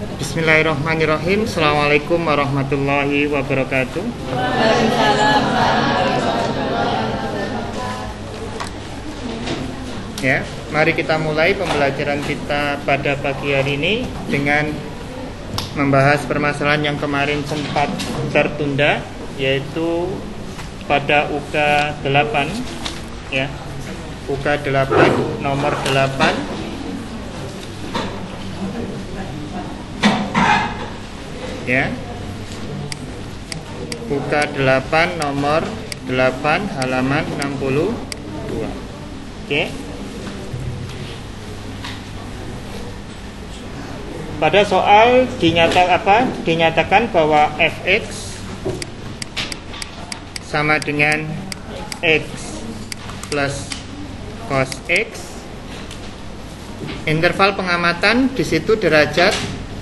Bismillahirrahmanirrahim. Assalamualaikum warahmatullahi wabarakatuh. Ya, mari kita mulai pembelajaran kita pada pagi hari ini dengan membahas permasalahan yang kemarin sempat tertunda, yaitu pada UK 8 ya. UK 8 nomor 8 ya. UK 8 nomor 8 halaman 62. Oke. Pada soal dinyatakan bahwa fx sama dengan x plus cos x. Interval pengamatan di situ derajat,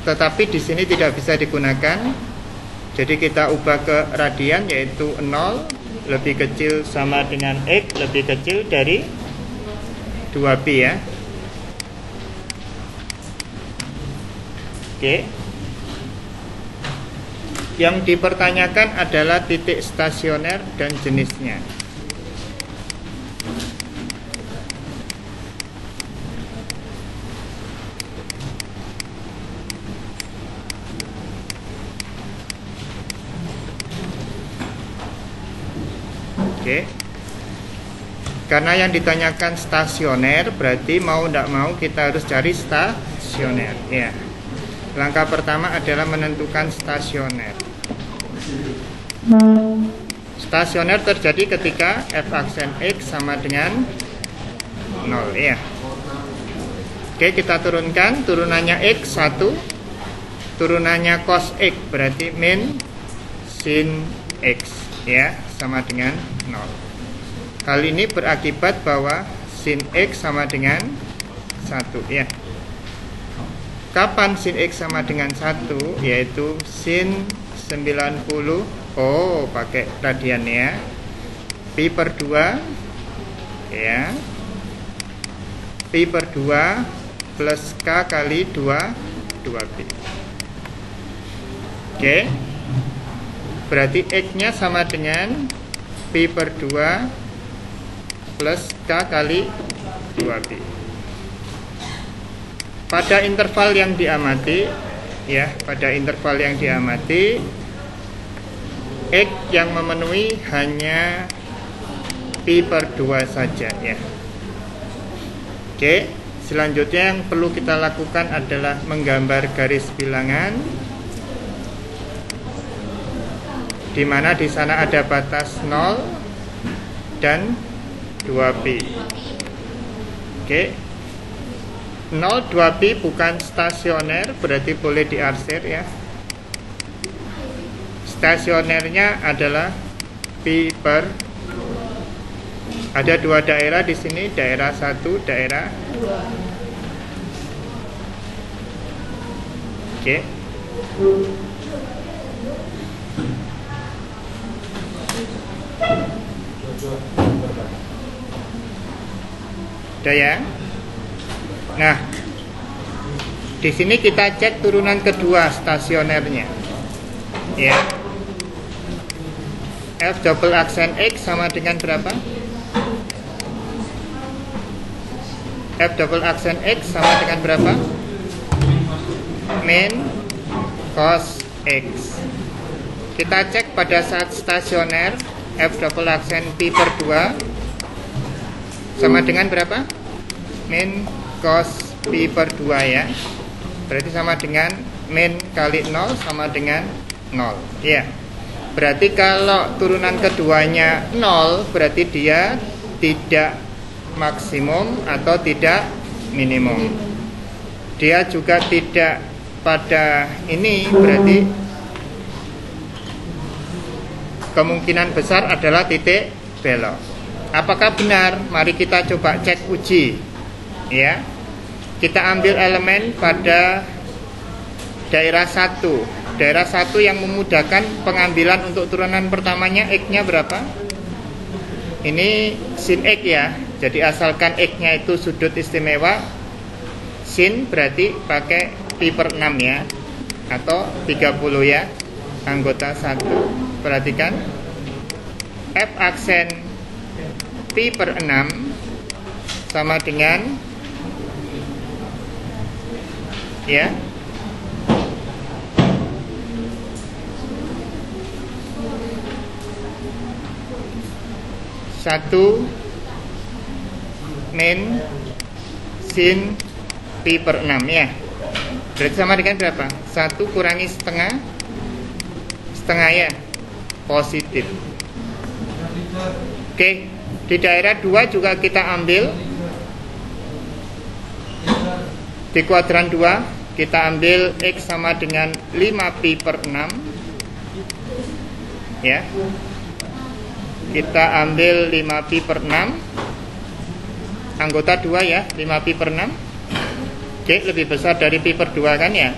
tetapi di sini tidak bisa digunakan. Jadi kita ubah ke radian, yaitu 0 lebih kecil sama dengan x lebih kecil dari 2pi ya. Oke. Yang dipertanyakan adalah titik stasioner dan jenisnya. Oke. Karena yang ditanyakan stasioner, berarti mau tidak mau kita harus cari stasioner ya. Langkah pertama adalah menentukan stasioner. Stasioner terjadi ketika f aksen x sama dengan 0 ya. Oke, kita turunkan. Turunannya x 1, turunannya cos x berarti min sin x ya, sama dengan 0. Hal ini berakibat bahwa sin x sama dengan 1 ya. Kapan sin x sama dengan 1? Yaitu sin 90, pakai radian ya, pi per 2 ya, pi per 2 plus k kali 2pi. Oke. Berarti x nya sama dengan pi per 2 plus k kali 2pi. Pada interval yang diamati ya, pada interval yang diamati x yang memenuhi hanya pi per 2 saja ya. Oke, selanjutnya yang perlu kita lakukan adalah menggambar garis bilangan, di mana di sana ada batas 0 dan 2pi. Oke. 0, 2pi bukan stasioner, berarti boleh diarsir ya. Stasionernya adalah pi per, ada dua daerah di sini, daerah 1, daerah 2. Oke. Udah ya. Nah, di sini kita cek turunan kedua stasionernya ya. F double aksen x sama dengan berapa? F double aksen x sama dengan berapa? Min cos x. Kita cek pada saat stasioner, F double aksen pi per 2 sama dengan berapa? Min cos pi per 2 ya. Berarti sama dengan min kali 0 sama dengan 0 ya. Berarti kalau turunan keduanya 0, berarti dia tidak maksimum atau tidak minimum. Dia juga tidak pada ini, berarti kemungkinan besar adalah titik belok. Apakah benar? Mari kita coba cek uji ya. Kita ambil elemen pada daerah 1. Daerah 1 yang memudahkan pengambilan untuk turunan pertamanya, x-nya berapa? Ini sin x ya. Jadi asalkan x-nya itu sudut istimewa sin, berarti pakai pi per 6 ya. atau 30 ya, anggota 1. Perhatikan, F aksen pi per 6 sama dengan ya 1 min sin pi per 6 ya. Berarti sama dengan berapa? 1 kurangi setengah ya, positif. Oke, di daerah 2 juga kita ambil. Di kuadran 2 kita ambil X sama dengan 5 pi per 6 ya. Kita ambil 5 pi per 6, anggota 2 ya, 5 pi per 6. Oke, lebih besar dari pi per 2 kan ya.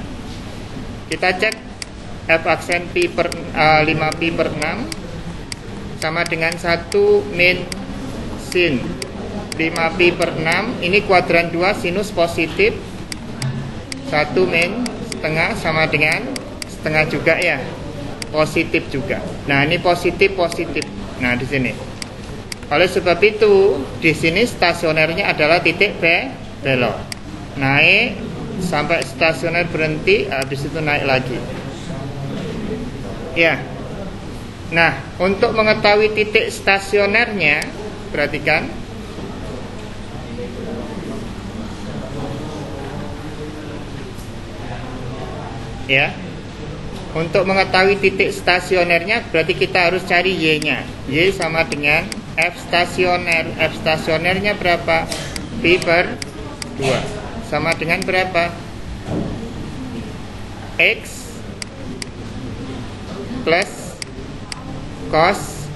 Kita cek F aksen pi per 5 pi per 6 sama dengan 1 min sin 5 pi per 6. Ini kuadran 2, sinus positif. 1 min setengah sama dengan setengah juga ya, positif juga. Nah, ini positif. Nah, di sini. Oleh sebab itu, di sini stasionernya adalah titik belok. Naik sampai stasioner berhenti, habis itu naik lagi. Ya. Nah, untuk mengetahui titik stasionernya, perhatikan. Ya. Untuk mengetahui titik stasionernya berarti kita harus cari Y-nya. Y sama dengan F stasioner. F stasionernya berapa? Pi per 2. Sama dengan berapa? X plus cos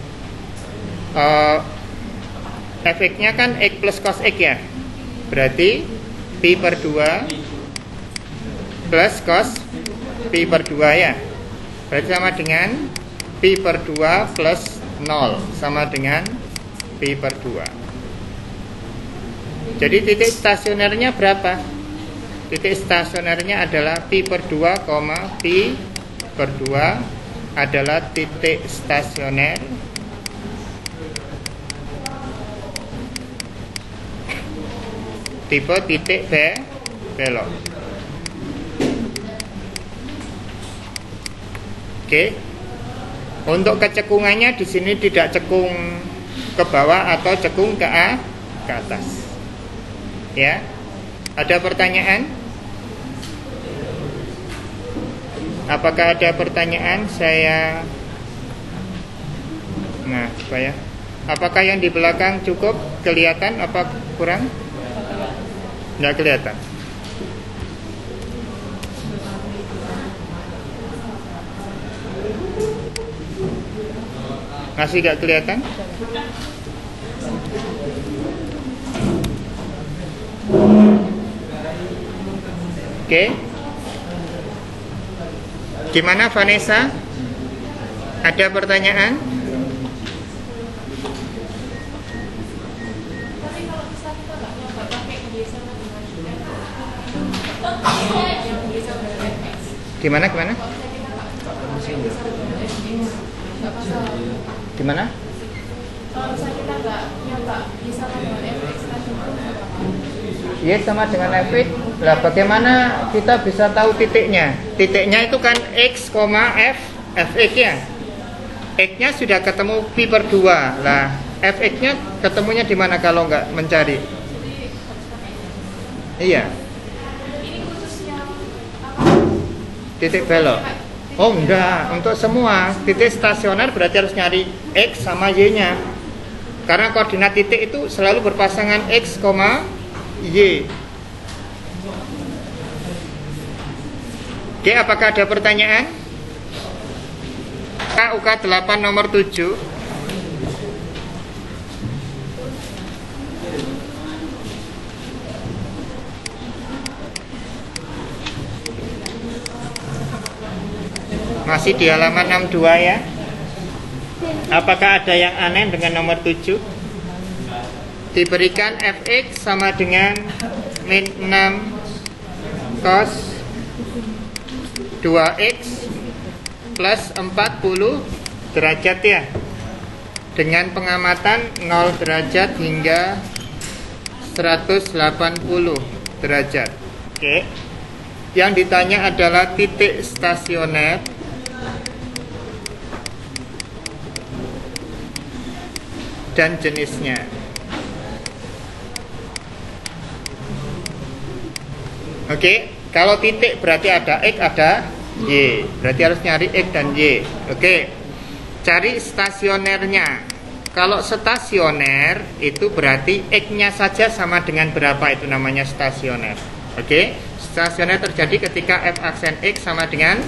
efeknya kan X plus cos X ya. Berarti pi per 2 plus cos pi per 2 ya. Berarti sama dengan pi per 2 plus 0 sama dengan pi per 2. Jadi titik stasionernya berapa? Titik stasionernya adalah pi per 2, pi per 2 adalah titik stasioner tipe titik belok. Oke. Untuk kecekungannya di sini tidak cekung ke bawah atau cekung ke atas. Ya. Ada pertanyaan? Apakah ada pertanyaan? Nah, supaya apakah yang di belakang cukup kelihatan apa kurang? Nggak kelihatan. Masih gak kelihatan? Oke. Gimana Vanessa? Ada pertanyaan? Gimana? Gimana? Kalau misalnya kita nggak bisa menggunakan FX tadi. Iya, sama dengan fx. Lah bagaimana kita bisa tahu titiknya? Titiknya itu kan x, f, fx ya. X-nya sudah ketemu pi per 2. Lah fx-nya ketemunya di mana kalau nggak mencari? Iya. Ini khusus yang apa? Titik belok. Oh enggak, untuk semua titik stasioner berarti harus nyari X sama Y-nya. Karena koordinat titik itu selalu berpasangan X, Y. Oke, apakah ada pertanyaan? UK 8 nomor 7. Masih di halaman 62 ya. Apakah ada yang aneh dengan nomor 7? Diberikan fx sama dengan min 6 cos 2x plus 40 derajat ya, dengan pengamatan 0 derajat hingga 180 derajat. Oke. Yang ditanya adalah titik stasioner dan jenisnya. Oke, kalau titik berarti ada X, ada Y. Berarti harus nyari X dan Y. Oke. Cari stasionernya. Kalau stasioner itu berarti X-nya saja sama dengan berapa, itu namanya stasioner. Oke. Stasioner terjadi ketika F aksen X sama dengan,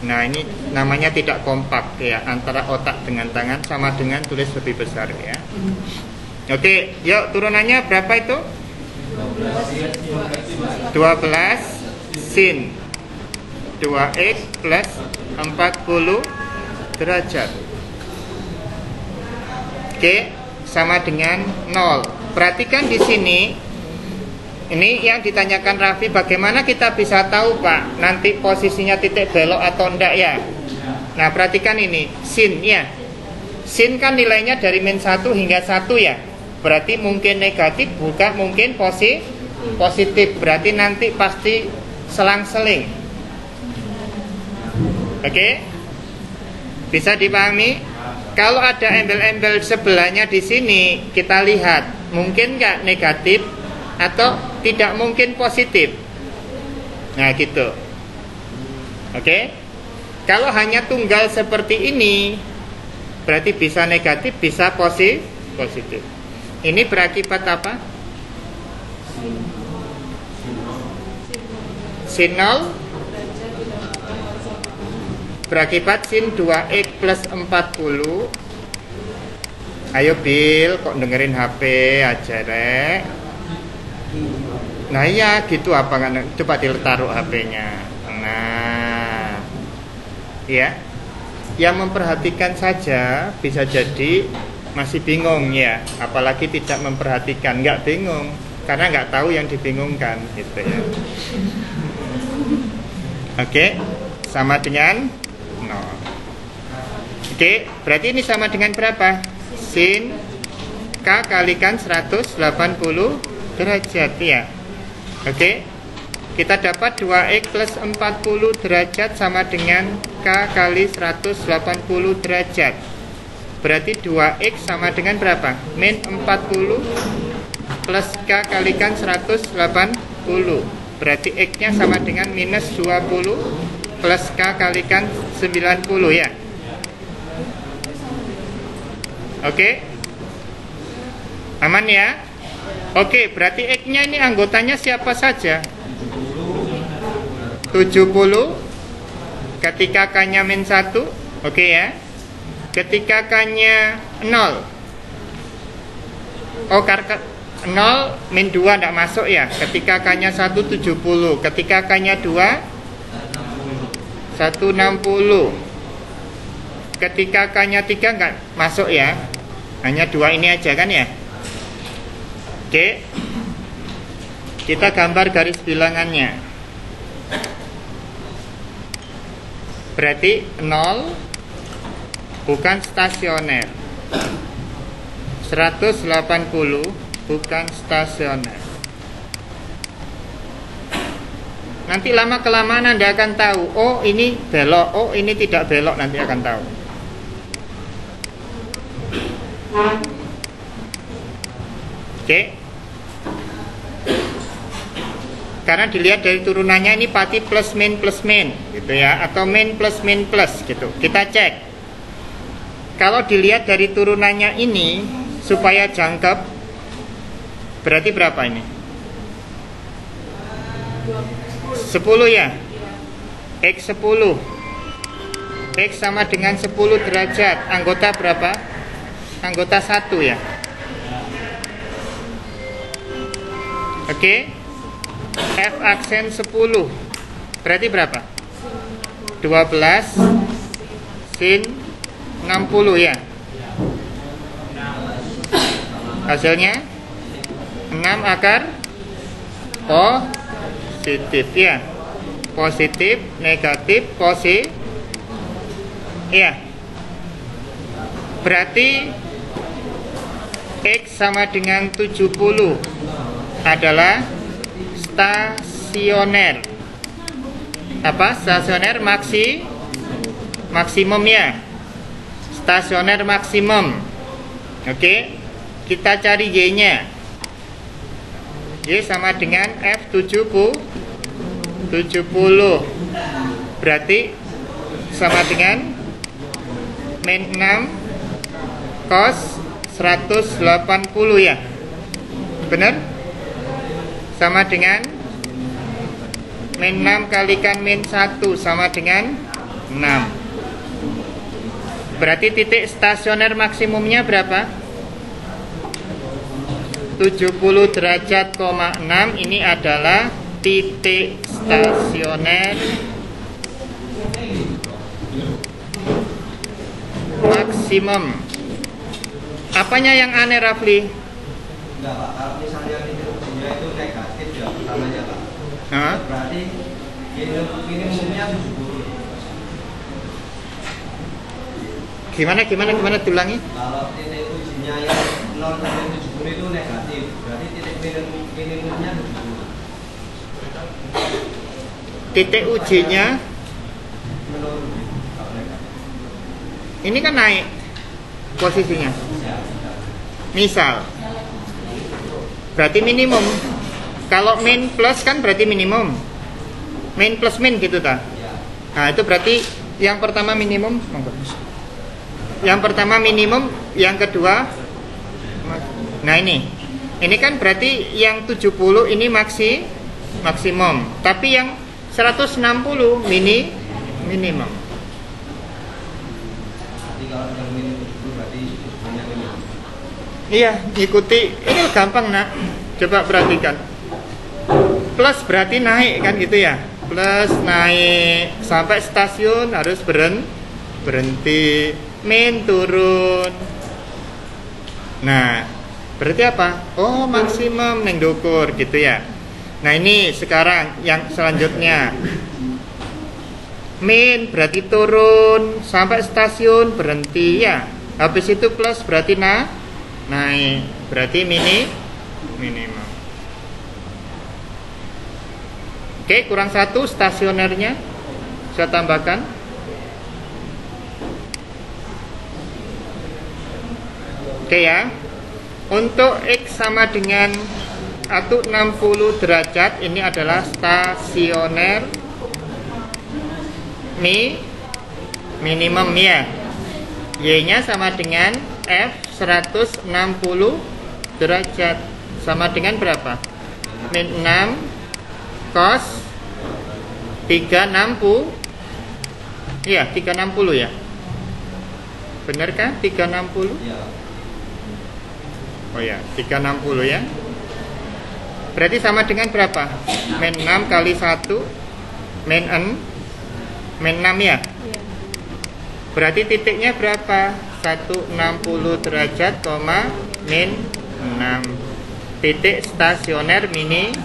nah ini namanya tidak kompak ya, antara otak dengan tangan, sama dengan tulis lebih besar ya. Oke, yuk turunannya berapa itu? 12 sin 2x plus 40 derajat. Oke, sama dengan 0. Perhatikan di sini. Ini yang ditanyakan Raffi, bagaimana kita bisa tahu Pak nanti posisinya titik belok atau enggak ya. Nah perhatikan ini sin ya. Sin kan nilainya dari min 1 hingga 1 ya. Berarti mungkin negatif, bukan mungkin positif. Berarti nanti pasti selang-seling. Oke? Bisa dipahami? Kalau ada embel-embel sebelahnya di sini, kita lihat mungkin nggak negatif atau tidak mungkin positif. Nah gitu. Oke? Kalau hanya tunggal seperti ini, berarti bisa negatif, bisa positif. Ini berakibat apa? Sin 0 berakibat sin 2x plus 40. Ayo Bill, kok dengerin HP aja rek. Nah iya gitu apa kan? Coba ditaruh HP-nya. Nah, ya, yang memperhatikan saja bisa jadi masih bingung ya, apalagi tidak memperhatikan, nggak bingung karena nggak tahu yang dibingungkan gitu ya. Oke, sama dengan 0. Oke, berarti ini sama dengan berapa? Sin K kalikan 180 derajat ya. Oke, kita dapat 2x plus 40 derajat sama dengan K kali 180 derajat. Berarti 2x sama dengan berapa? Min 40 plus K kalikan 180. Berarti x-nya sama dengan minus 20 plus K kalikan 90 ya. Oke, aman ya? Oke, berarti X-nya ini anggotanya siapa saja? 70 ketika K-nya min 1. Oke ya. Ketika K-nya 0. Oh, 0 min 2 tidak masuk ya. Ketika K-nya 1, 70. Ketika K-nya 2, 160. Ketika K-nya 3 nggak masuk ya. Hanya 2 ini aja kan ya. Oke, kita gambar garis bilangannya. Berarti 0 bukan stasioner, 180 bukan stasioner. Nanti lama-kelamaan Anda akan tahu, oh ini belok, oh ini tidak belok, nanti akan tahu. Oke. Karena dilihat dari turunannya ini pasti plus min gitu ya, atau min plus gitu. Kita cek. Kalau dilihat dari turunannya ini supaya jangkep, berarti berapa ini? 10 ya. X 10. X sama dengan 10 derajat. Anggota berapa? Anggota 1 ya. Oke. F aksen 10 berarti berapa? 12 sin 60 ya. Hasilnya 6 akar positif ya. Positif, negatif, ya. Berarti X sama dengan 70 adalah stasioner. Apa? Stasioner maksimum ya. Stasioner maksimum. Oke. Kita cari Y-nya. Y sama dengan F70. Berarti sama dengan min 6 cos 180 ya. Benar? Sama dengan min 6 kalikan min 1 sama dengan 6. Berarti titik stasioner maksimumnya berapa? 70 derajat, 6. Ini adalah titik stasioner maksimum. Apanya yang aneh, Rafli? Enggak, Pak. Kalau misalnya titik ujungnya itu negatif ya pertamanya, Pak. Berarti minimumnya 70. Gimana tulangi? Kalau titik ujinya yang 0 sampai 70 itu negatif, berarti titik minimumnya 70. Titik ujinya Menurun kalau negatif. ini kan naik posisinya. Misal, berarti minimum. Kalau min plus kan berarti minimum. Min plus min gitu ta? Nah itu berarti yang pertama minimum. Yang pertama minimum, yang kedua. Nah ini kan berarti yang 70 ini maksimum. Tapi yang 160 minimum. Jadi kalau yang minimum 70 berarti ujungnya minimum. Iya, ikuti. Ini gampang nak. Coba perhatikan. Plus berarti naik kan gitu ya. Plus naik sampai stasiun harus berhenti. Min turun. Nah, berarti apa? Oh, maksimum neng dukur gitu ya. Nah, ini sekarang yang selanjutnya. Min berarti turun sampai stasiun berhenti ya. Habis itu plus berarti naik. Berarti minimum. Oke, kurang 1 stasionernya. Saya tambahkan. Oke ya. Untuk X sama dengan 60 derajat, ini adalah stasioner minimum ya. Y-nya sama dengan F 160 derajat. Sama dengan berapa? Min 6 cos 360. Iya, 360 ya. Benar kan? 360? Iya. Oh ya, 360 ya. Berarti sama dengan berapa? Min 6 kali 1 min 6 ya. Berarti titiknya berapa? 160 derajat, min 6. Titik stasioner minimum.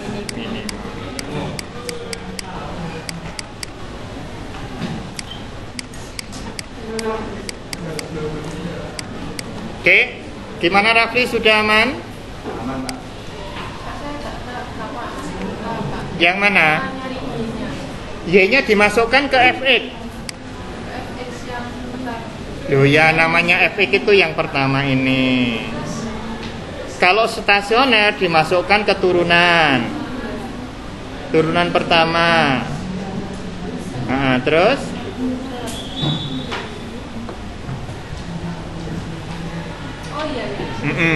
Oke, gimana Rafli, sudah aman? Aman, Pak. Yang mana? Y-nya dimasukkan ke fx. Loh ya, namanya fx itu yang pertama ini. Kalau stasioner dimasukkan ke turunan pertama. Nah, terus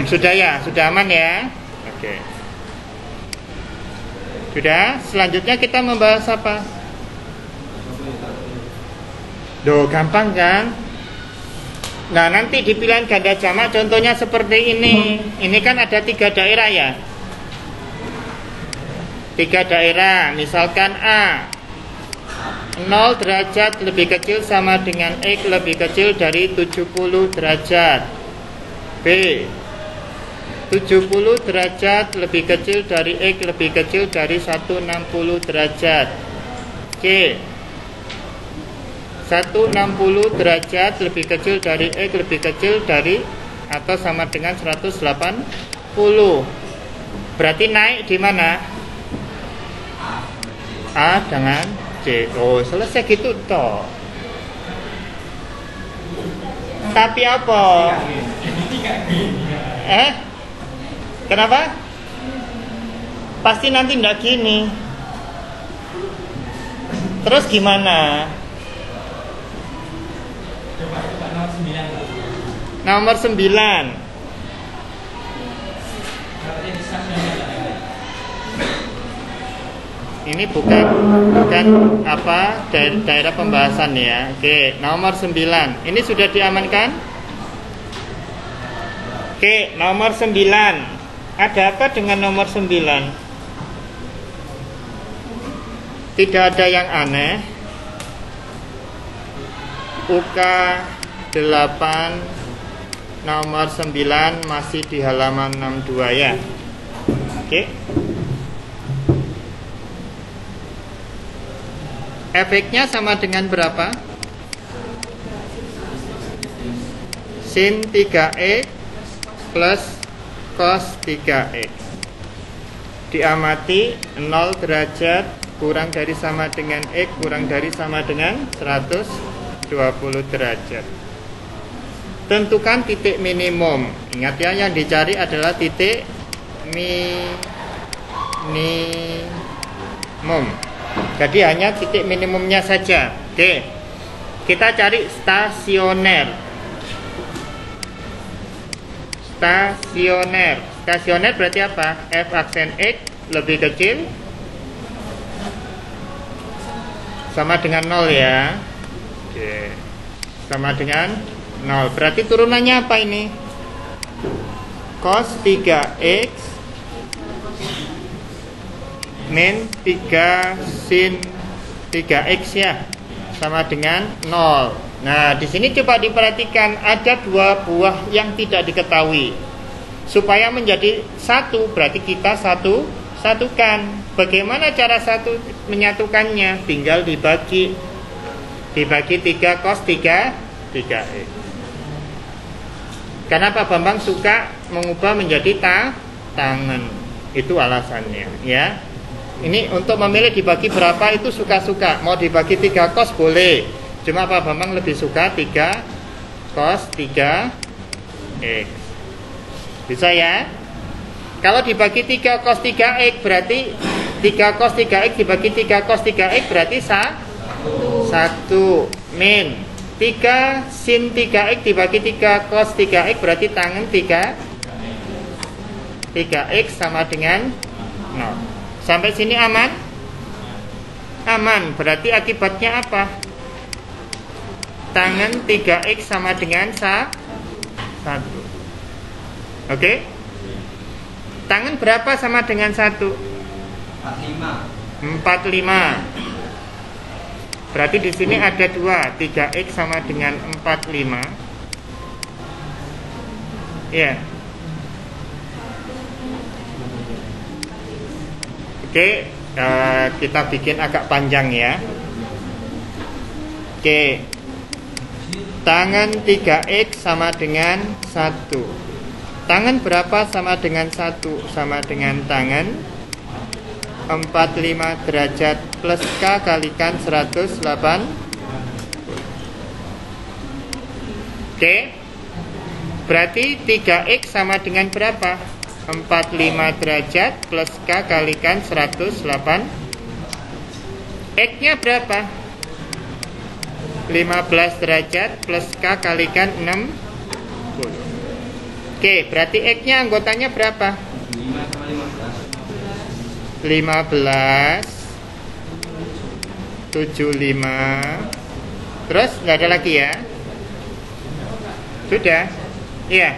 sudah ya, sudah aman ya. Oke. Sudah, selanjutnya kita membahas apa? Duh, gampang kan? Nah, nanti di pilihan ganda jamak contohnya seperti ini. Ini kan ada 3 daerah ya. 3 daerah, misalkan A 0 derajat lebih kecil sama dengan X lebih kecil dari 70 derajat. B 70 derajat lebih kecil dari X lebih kecil dari 160 derajat. Oke. 160 derajat lebih kecil dari X lebih kecil dari atau sama dengan 180. Berarti naik di mana? A dengan C. Oh, selesai gitu toh. Tapi apa? Kenapa? Pasti nanti ndak gini. Terus gimana? Nomor 9. Ini bukan apa daerah pembahasan ya. Oke, nomor 9. Ini sudah diamankan? Oke, nomor 9. Ada apa dengan nomor 9? Tidak ada yang aneh. UK 8 nomor 9 masih di halaman 62 ya. Oke. Efeknya sama dengan berapa? Sin 3x plus cos 3x. Diamati 0 derajat kurang dari sama dengan X kurang dari sama dengan 120 derajat. Tentukan titik minimum. Ingat ya, yang dicari adalah titik minimum. Jadi hanya titik minimumnya saja. Oke. Kita cari stasioner. Stasioner berarti apa? F aksen X lebih kecil sama dengan 0 ya. Oke. Sama dengan 0. Berarti turunannya apa ini? Cos 3x min 3 sin 3x ya, sama dengan 0. Nah, di sini coba diperhatikan ada dua buah yang tidak diketahui. Supaya menjadi satu, berarti kita satukan. Bagaimana cara menyatukannya? Tinggal dibagi 3 cos 3x. Karena Pak Bambang suka mengubah menjadi tangan. Itu alasannya ya. Ini untuk memilih dibagi berapa itu suka-suka. Mau dibagi 3 cos boleh. Cuma Pak Bambang lebih suka 3 cos 3x. Bisa ya? Kalau dibagi 3 cos 3x berarti 3 cos 3x dibagi 3 cos 3x berarti 1 min 3 sin 3x dibagi 3 cos 3x berarti tangan 3x sama dengan 0. Sampai sini aman? Aman, berarti akibatnya apa? Tangan 3x sama dengan 1. Oke? Tangan berapa sama dengan 1? 45. Berarti di sini ada 2, 3x sama dengan 45. Ya. Oke, kita bikin agak panjang ya. Oke. Tangan 3x sama dengan 1. Tangan berapa sama dengan 1? Sama dengan tangan 45 derajat plus K kalikan 180. Oke. Berarti 3x sama dengan berapa? 45 derajat plus K kalikan 108. X-nya berapa? 15 derajat plus K kalikan 60. Oke, berarti X-nya anggotanya berapa? 15 75. Terus nggak ada lagi ya? Sudah? Iya.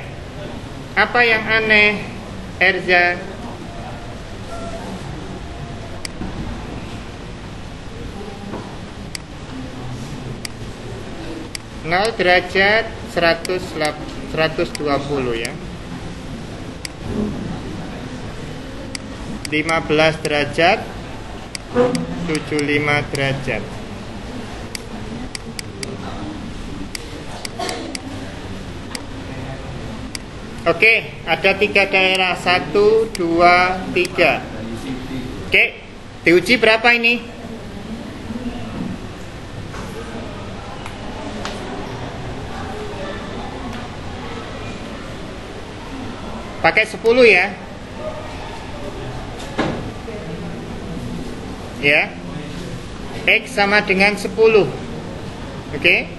Apa yang aneh? Erza 0 derajat 120 ya. 15 derajat, 75 derajat. Oke, ada 3 daerah, 1, 2, 3. Oke, diuji berapa ini? Pakai 10 ya. Ya. X sama dengan 10. Oke.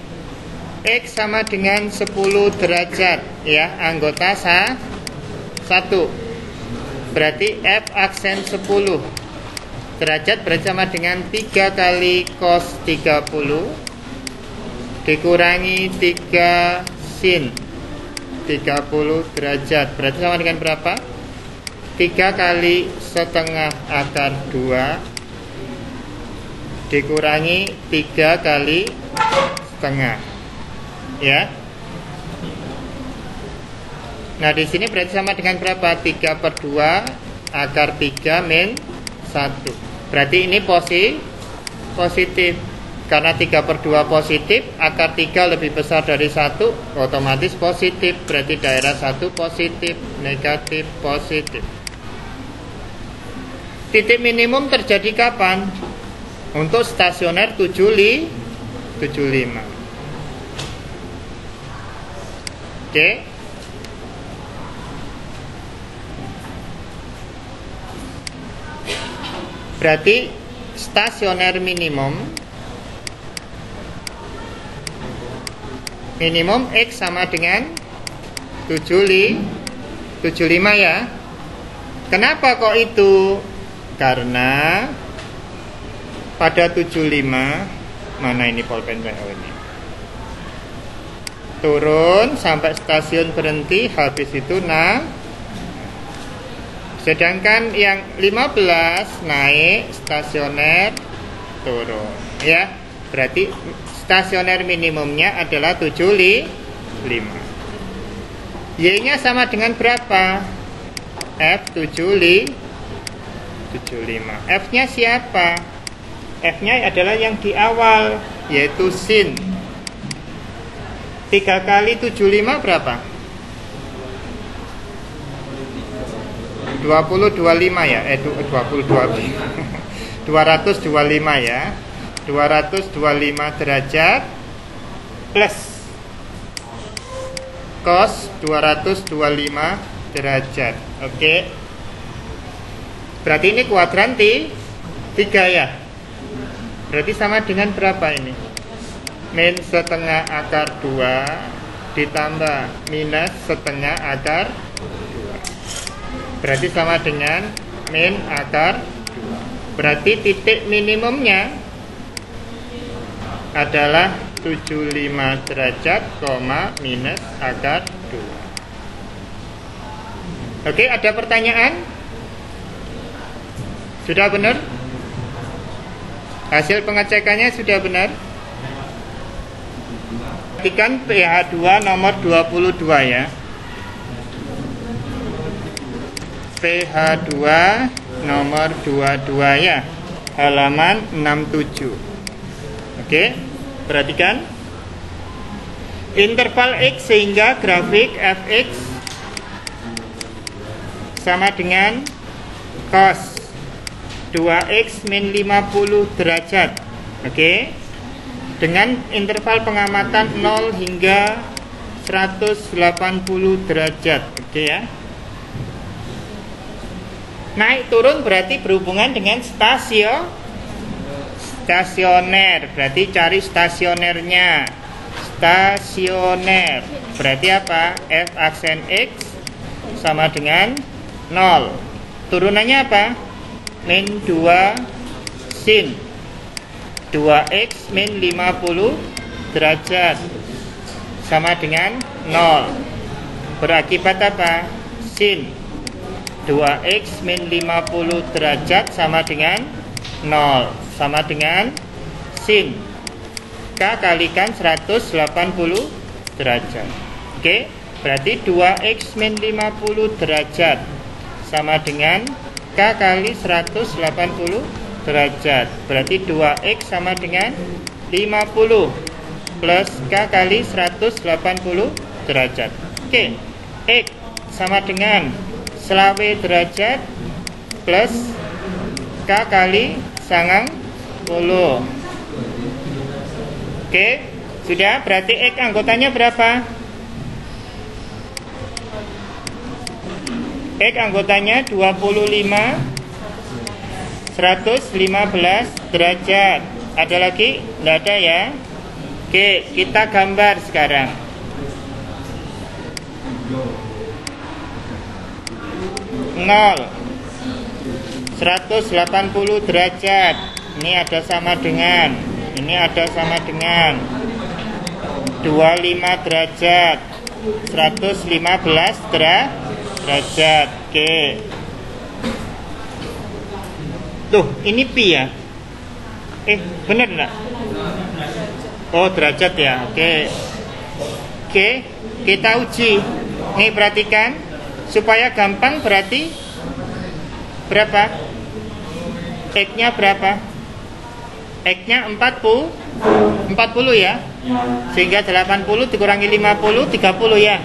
X sama dengan 10 derajat ya, anggota 1. Berarti F aksen 10 derajat berarti sama dengan 3 kali cos 30 dikurangi 3 sin 30 derajat. Berarti sama dengan berapa? 3 kali setengah akar 2 dikurangi 3 kali setengah. Ya. Nah, di sini berarti sama dengan berapa? 3/2 akar 3 min 1. Berarti ini positif. Karena 3/2 positif, akar 3 lebih besar dari 1, otomatis positif. Berarti daerah 1 positif, negatif, positif. Titik minimum terjadi kapan? Untuk stasioner 75. Oke. Berarti stasioner minimum X sama dengan 75 ya. Kenapa kok itu? Karena pada 75, mana ini pulpen PO ini, turun sampai stasiun berhenti, habis itu sedangkan yang 15 naik, stasioner turun ya. Berarti stasioner minimumnya adalah 75. Y nya sama dengan berapa? F 75. F nya siapa? F nya adalah yang di awal, yaitu sin. 3 kali 75 berapa? 225 ya. 225 ya. 225 derajat plus cos 225 derajat. Oke. Berarti ini kuadran 3 ya. Berarti sama dengan berapa ini? Min setengah akar 2 ditambah minus setengah akar 2. Berarti sama dengan min akar 2. Berarti titik minimumnya adalah 75 derajat, minus akar 2. Oke, ada pertanyaan? Sudah benar? Hasil pengecekannya sudah benar? Perhatikan pH 2 nomor 22 ya. pH 2 nomor 22 ya, halaman 67. Oke, perhatikan interval X sehingga grafik fx sama dengan cos 2x min 50 derajat. Oke, dengan interval pengamatan 0 hingga 180 derajat. Oke ya. Naik turun berarti berhubungan dengan stasioner. Berarti cari stasionernya. Stasioner berarti apa? F aksen X sama dengan 0. Turunannya apa? Min 2 sin 2x min 50 derajat sama dengan 0. Berakibat apa? Sin 2x min 50 derajat sama dengan 0, sama dengan sin K kalikan 180 derajat. Oke, berarti 2x min 50 derajat sama dengan K kali 180 derajat. Berarti 2X sama dengan 50 plus K kali 180 derajat. Oke, X sama dengan selawe derajat plus K kali 90. Oke, sudah. Berarti X anggotanya berapa? X anggotanya 25 115 derajat. Ada lagi? Tidak ada ya. Oke, kita gambar sekarang. Nol 180 derajat. Ini ada sama dengan, ini ada sama dengan 25 derajat 115 derajat. Oke. Tuh, ini pi ya? Bener enggak? Oh, derajat ya. Oke. Oke, kita uji. Nih, perhatikan. Supaya gampang berarti berapa? X-nya berapa? X-nya 40 ya. Sehingga 80 dikurangi 50 30 ya.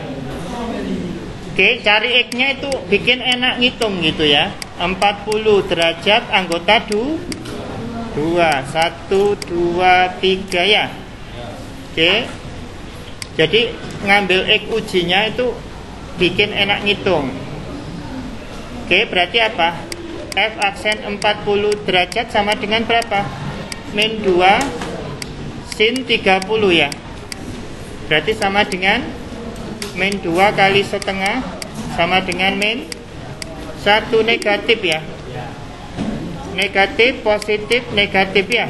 Oke, cari X-nya itu bikin enak ngitung gitu ya. 40 derajat anggota 2 1 2 3 ya. Oke. Jadi ngambil X ujinya itu bikin enak ngitung. Oke, berarti apa? F aksen 40 derajat sama dengan berapa? Min 2 sin 30 ya. Berarti sama dengan min 2 kali setengah sama dengan min 1 negatif ya. Negatif, positif, negatif ya.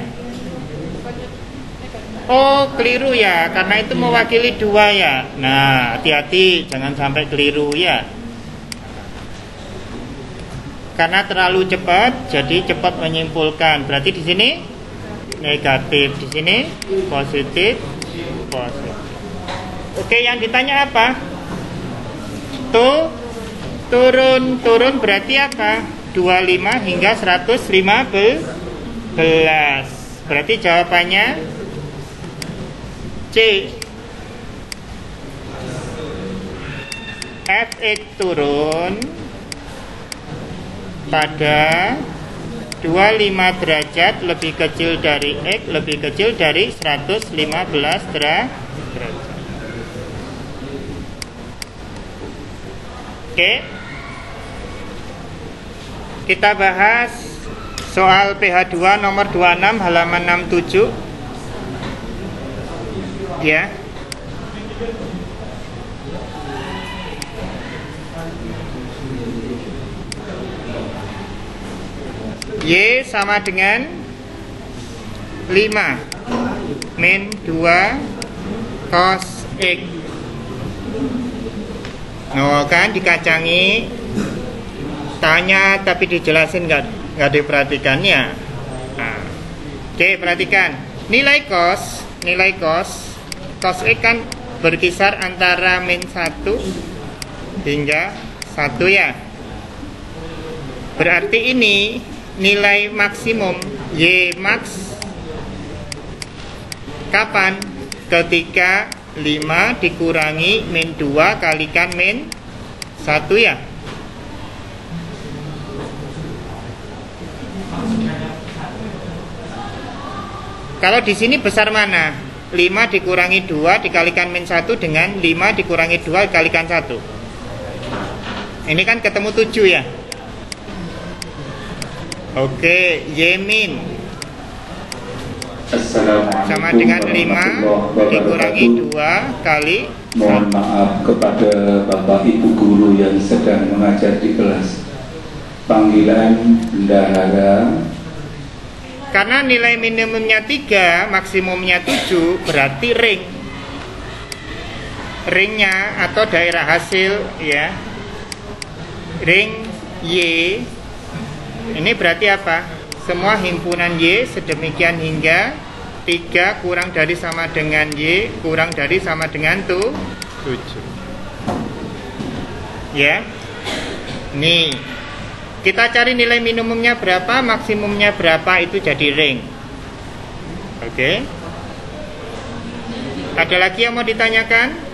Oh, keliru ya, karena itu mewakili 2 ya. Nah, hati-hati jangan sampai keliru ya. Karena terlalu cepat, jadi cepat menyimpulkan. Berarti di sini negatif, di sini positif, positif. Oke, yang ditanya apa? Turun berarti apa? 25 hingga 115. Berarti jawabannya C. Fx turun pada 25 derajat lebih kecil dari X lebih kecil dari 115 derajat. Oke. Kita bahas soal PH2 nomor 26 halaman 67. Ya. Y sama dengan 5 min 2 cos X. Oh kan dikacangi. Tanya tapi dijelasin nggak diperhatikannya. Nah. Oke, perhatikan. Nilai cos X kan berkisar antara min 1 hingga 1 ya. Berarti ini nilai maksimum Y max kapan? Ketika 5 dikurangi min 2 kalikan min 1 ya. Kalau di sini besar mana? 5 dikurangi 2 dikalikan min 1 dengan 5 dikurangi 2 dikalikan 1. Ini kan ketemu 7 ya. Oke, Y min sama dengan 5 dikurangi 2 kali 1. Mohon maaf kepada Bapak Ibu guru yang sedang mengajar di kelas. Panggilan bendahara. Karena nilai minimumnya 3, maksimumnya 7, berarti ringnya atau daerah hasil ya, ring Y ini berarti apa? Semua himpunan Y sedemikian hingga 3 kurang dari sama dengan Y kurang dari sama dengan 7 ya. Nih Kita cari nilai minimumnya berapa, maksimumnya berapa, itu jadi ring. Oke. Ada lagi yang mau ditanyakan?